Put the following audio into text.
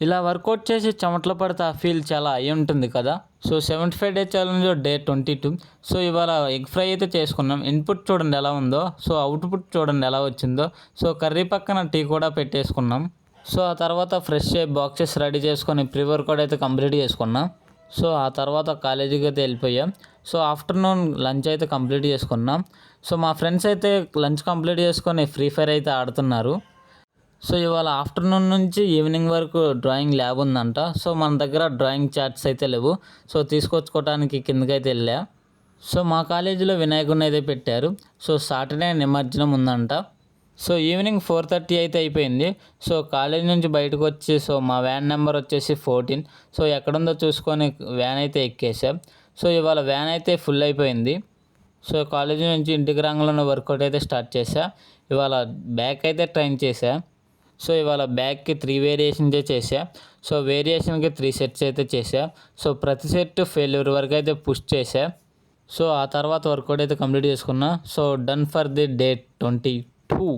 ఇలా వర్కౌట్ చేసి చెమటలు పడితే ఆ ఫీల్ చాలా అయి ఉంటుంది కదా. సో 75 డే ఛాలెంజ్లో డే 22. సో ఇవాళ ఎగ్ ఫ్రై అయితే చేసుకున్నాం. ఇన్పుట్ చూడండి ఎలా ఉందో, సో అవుట్పుట్ చూడండి ఎలా వచ్చిందో. సో కర్రీ పక్కన టీ కూడా పెట్టేసుకున్నాం. సో ఆ తర్వాత ఫ్రెష్ అయ్యి బాక్సెస్ రెడీ చేసుకొని ప్రీ వర్కౌట్ అయితే కంప్లీట్ చేసుకున్నాం. సో ఆ తర్వాత కాలేజీకి అయితే వెళ్ళిపోయాం. సో ఆఫ్టర్నూన్ లంచ్ అయితే కంప్లీట్ చేసుకున్నాం. సో మా ఫ్రెండ్స్ అయితే లంచ్ కంప్లీట్ చేసుకొని ఫ్రీ ఫైర్ అయితే ఆడుతున్నారు. సో ఇవాళ ఆఫ్టర్నూన్ నుంచి ఈవినింగ్ వరకు డ్రాయింగ్ ల్యాబ్ ఉందంట. సో మన దగ్గర డ్రాయింగ్ చార్ట్స్ అయితే లేవు. సో తీసుకొచ్చుకోవడానికి కిందకైతే వెళ్ళా. సో మా కాలేజీలో వినాయకుడిని అయితే పెట్టారు. సో సాటర్డే నిమజ్జనం ఉందంట. సో ఈవినింగ్ 4:30 అయితే అయిపోయింది. సో కాలేజ్ నుంచి బయటకు వచ్చి సో మా వ్యాన్ నెంబర్ వచ్చేసి 14. సో ఎక్కడుందో చూసుకొని వ్యాన్ అయితే ఎక్కేసాం. సో ఇవాళ వ్యాన్ అయితే ఫుల్ అయిపోయింది. సో కాలేజీ నుంచి ఇంటికి రాగానే వర్కౌట్ అయితే స్టార్ట్ చేశా. ఇవాళ బ్యాక్ అయితే ట్రైన్ చేశా. సో ఇవాళ బ్యాక్కి 3 వేరియేషన్స్ చేసా. సో వేరియేషన్కి 3 సెట్స్ అయితే చేసా. సో ప్రతి సెట్ ఫెయిల్యూర్ వరకు అయితే పుష్ చేసా. సో ఆ తర్వాత వర్కౌట్ అయితే కంప్లీట్ చేసుకున్నా. So done for the day 22.